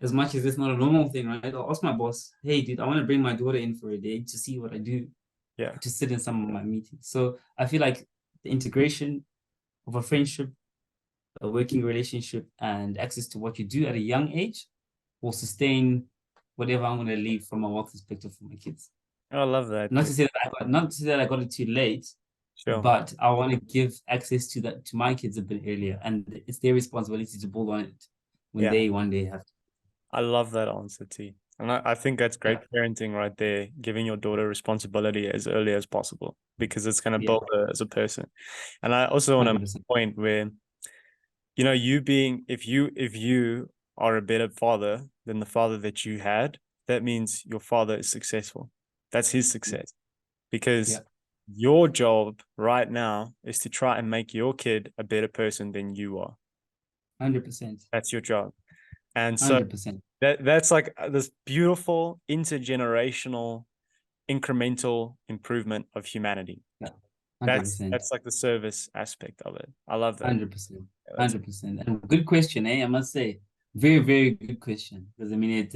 As much as it's not a normal thing, right? I'll ask my boss, hey, dude, I want to bring my daughter in for a day to see what I do, Yeah. to sit in some of my meetings. So I feel like the integration of a friendship, a working relationship, and access to what you do at a young age will sustain whatever I'm going to leave from a work perspective for my kids. I love that. Not to say that I got it too late, Sure. but I want to give access to that to my kids a bit earlier, and it's their responsibility to build on it when Yeah. they one day have to. I love that answer, T. And I think that's great Yeah, parenting right there, giving your daughter responsibility as early as possible because it's going to yeah, build her as a person. And I also want to make 100%. a point where, you being, if you are a better father than the father that you had, that means your father is successful. That's his success. Because your job right now is to try and make your kid a better person than you are. 100%. That's your job. And so 100%. that's like this beautiful intergenerational incremental improvement of humanity. Yeah. That's 100%. like the service aspect of it. I love that. 100%. 100%. And good question, I must say. Very, very good question. Because I mean it's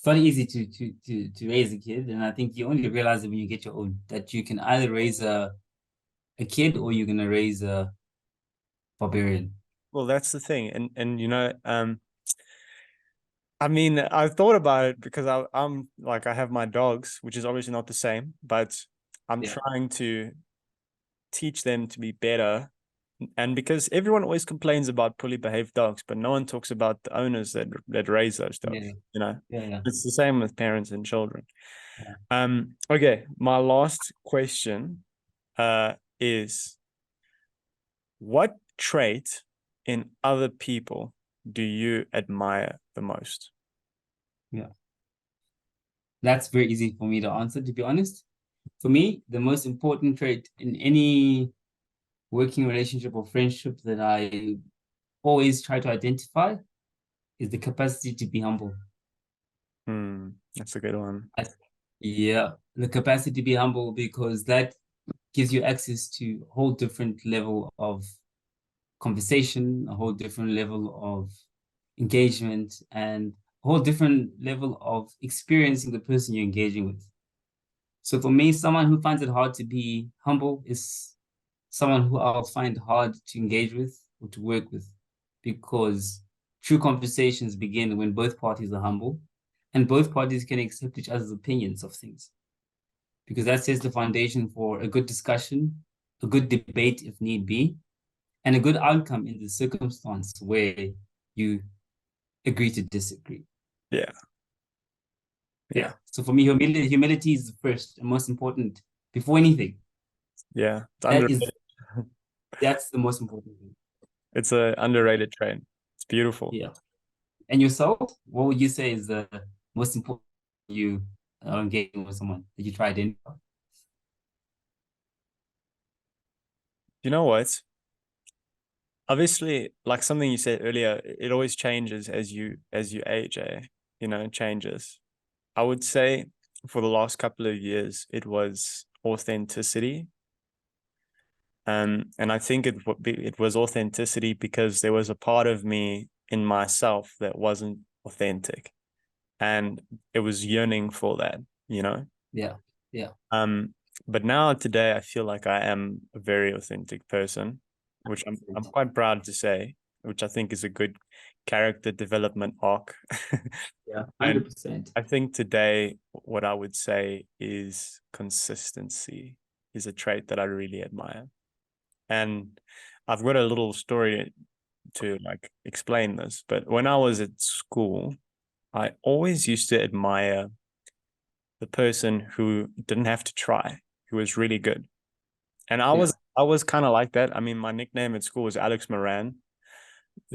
not easy to raise a kid. And I think you only realize it when you get your own, that you can either raise a kid or you're gonna raise a barbarian. Well, that's the thing. And you know, I mean, I've thought about it because I'm like, I have my dogs, which is obviously not the same, but I'm trying to teach them to be better. And because everyone always complains about poorly behaved dogs, but no one talks about the owners that raise those dogs. Yeah. You know, Yeah. it's the same with parents and children. Yeah. Okay, my last question is, what trait in other people do you admire the most? Yeah. That's very easy for me to answer, to be honest. For me, the most important trait in any working relationship or friendship that I always try to identify is the capacity to be humble. That's a good one. Yeah, the capacity to be humble, because that gives you access to a whole different level of conversation, a whole different level of engagement, and a whole different level of experiencing the person you're engaging with. So for me, someone who finds it hard to be humble is someone who I'll find hard to engage with or to work with, because true conversations begin when both parties are humble and both parties can accept each other's opinions of things, because that sets the foundation for a good discussion, a good debate if need be, and a good outcome in the circumstance where you agree to disagree. Yeah. So for me, humility is the first and most important before anything. Yeah. That's the most important thing. It's an underrated trait. It's beautiful. Yeah. And yourself, what would you say is the most important you are engaging with someone that you try to identify? You know what? Obviously, like something you said earlier, it always changes as you age, you know, it changes. I would say for the last couple of years, it was authenticity. And I think it was authenticity because there was a part of me in myself that wasn't authentic, and it was yearning for that, you know. Yeah. But now today, I feel like I am a very authentic person, which I'm quite proud to say, which I think is a good character development arc. Yeah, And 100%. I think today, what I would say is consistency is a trait that I really admire. And I've got a little story to like explain this, but when I was at school, I always used to admire the person who didn't have to try, who was really good. And I was kind of like that. I mean, my nickname at school was Alex Moran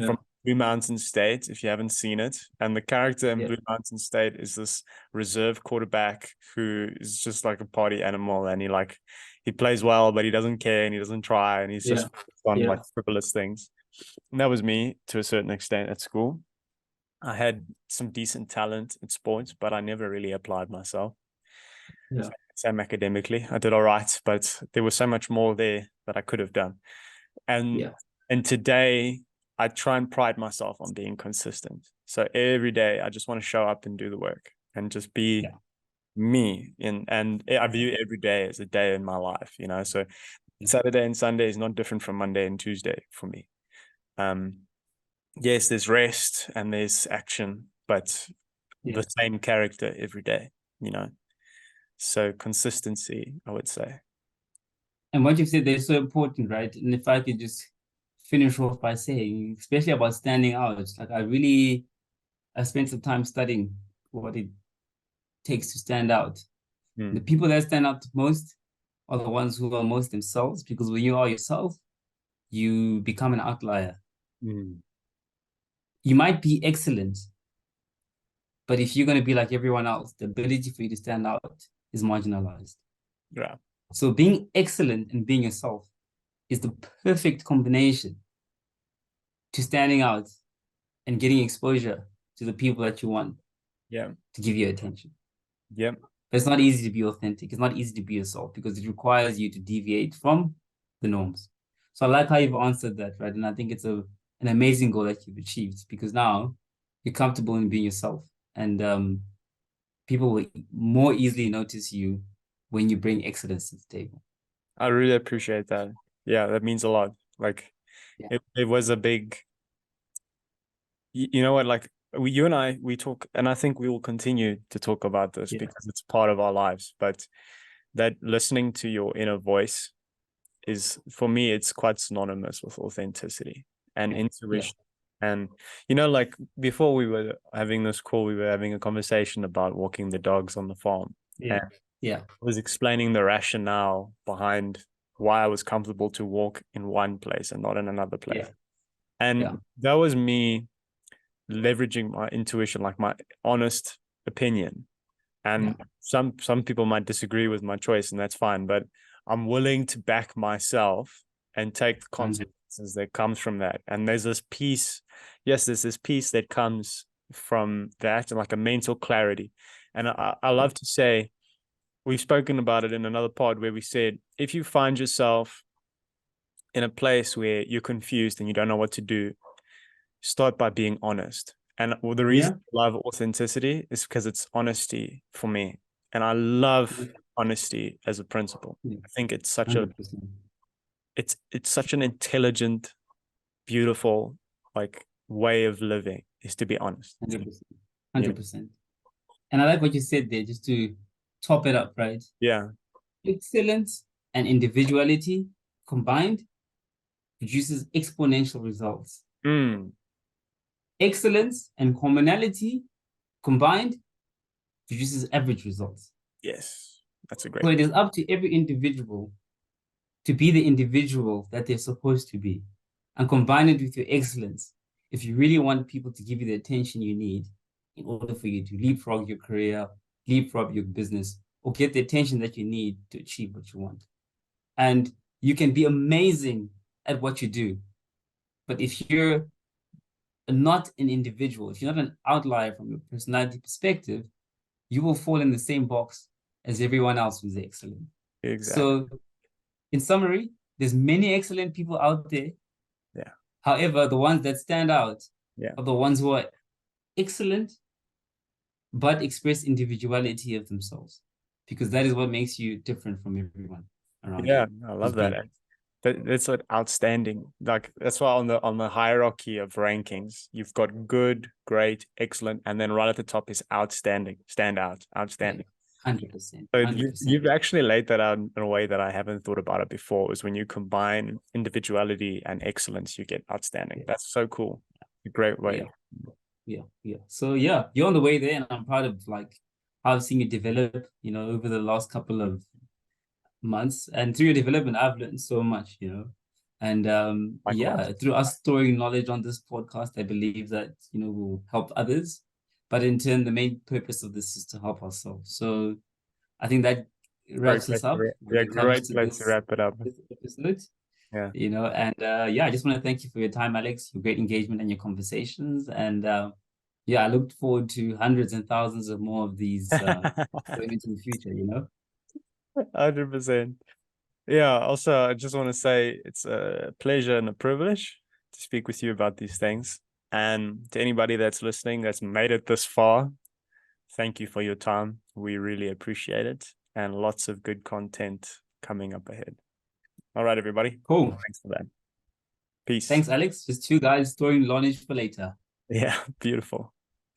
from Blue Mountain State, if you haven't seen it. And the character in Blue Mountain State is this reserve quarterback who is just like a party animal, and he plays well, but he doesn't care and he doesn't try, and he's just on like frivolous things. And that was me to a certain extent at school. I had some decent talent in sports, but I never really applied myself. Same academically, I did all right, but there was so much more there that I could have done. And today I try and pride myself on being consistent. So every day I just want to show up and do the work and just be me. And I view every day as a day in my life, you know. So Saturday and Sunday is not different from Monday and Tuesday for me. Yes, there's rest and there's action, but the same character every day, you know. So consistency, I would say. And what you've said there is so important, right? And if I could just finish off by saying, especially about standing out, like I spent some time studying what it takes to stand out. The people that stand out most are the ones who are most themselves, because when you are yourself, you become an outlier. You might be excellent, but if you're going to be like everyone else, the ability for you to stand out is marginalized. Yeah. So being excellent and being yourself is the perfect combination to standing out and getting exposure to the people that you want Yeah. to give you attention. Yeah. But it's not easy to be authentic. It's not easy to be yourself because it requires you to deviate from the norms. So I like how you've answered that, right? And I think it's an amazing goal that you've achieved because now you're comfortable in being yourself, and people will more easily notice you when you bring excellence to the table. I really appreciate that. Yeah, that means a lot. Like Yeah. it was a big, you know what, like you and I, we talk, and I think we will continue to talk about this Yeah. because it's part of our lives. But that listening to your inner voice is, for me, it's quite synonymous with authenticity and Yeah. intuition. And like before we were having this call, we were having a conversation about walking the dogs on the farm. Yeah. And Yeah. I was explaining the rationale behind why I was comfortable to walk in one place and not in another place. Yeah. And Yeah. that was me leveraging my intuition, like my honest opinion. And some people might disagree with my choice, and that's fine, but I'm willing to back myself and take the consequences that comes from that. And there's this peace. Yes, there's this peace that comes from that, and like a mental clarity. And I love to say, we've spoken about it in another pod where we said, if you find yourself in a place where you're confused and you don't know what to do, start by being honest. And the reason I love authenticity is because it's honesty for me. And I love honesty as a principle. I think it's such 100%. it's such an intelligent, beautiful, like, way of living, is to be honest. 100%. 100%. And I like what you said there, just to top it up, right? Yeah. Excellence and individuality combined produces exponential results. Mm. Excellence and commonality combined produces average results. Yes, that's a So great. it is up to every individual to be the individual that they're supposed to be and combine it with your excellence if you really want people to give you the attention you need in order for you to leapfrog your career, leapfrog your business, or get the attention that you need to achieve what you want. And you can be amazing at what you do. But if you're not an individual, if you're not an outlier from your personality perspective, you will fall in the same box as everyone else who's excellent. Exactly. So in summary, there's many excellent people out there. Yeah. However, the ones that stand out are the ones who are excellent, but express individuality of themselves, because that is what makes you different from everyone around Yeah, you. I love that. That's what outstanding. Like, that's why on the hierarchy of rankings, you've got good, great, excellent, and then right at the top is outstanding, stand out, outstanding. 100%. So 100%. you've actually laid that out in a way that I haven't thought about it before. Is when you combine individuality and excellence, you get outstanding. That's so cool. A great way. Yeah. So yeah, you're on the way there, and I'm proud of like how I've seen you develop, over the last couple of months. And through your development, I've learned so much, And Likewise. through us storing knowledge on this podcast, I believe that, will help others. But in turn, the main purpose of this is to help ourselves. So I think that wraps us up when it comes Great to place to wrap it up. this episode. Yeah. And I just want to thank you for your time, Alex, your great engagement and your conversations. And I look forward to hundreds and thousands of more of these going into the future, 100%. Yeah. Also, I just want to say it's a pleasure and a privilege to speak with you about these things. And to anybody that's listening, that's made it this far, thank you for your time. We really appreciate it. And lots of good content coming up ahead. All right, everybody. Cool. Thanks for that. Peace. Thanks, Alex. Just two guys storing knowledge for later. Yeah, beautiful.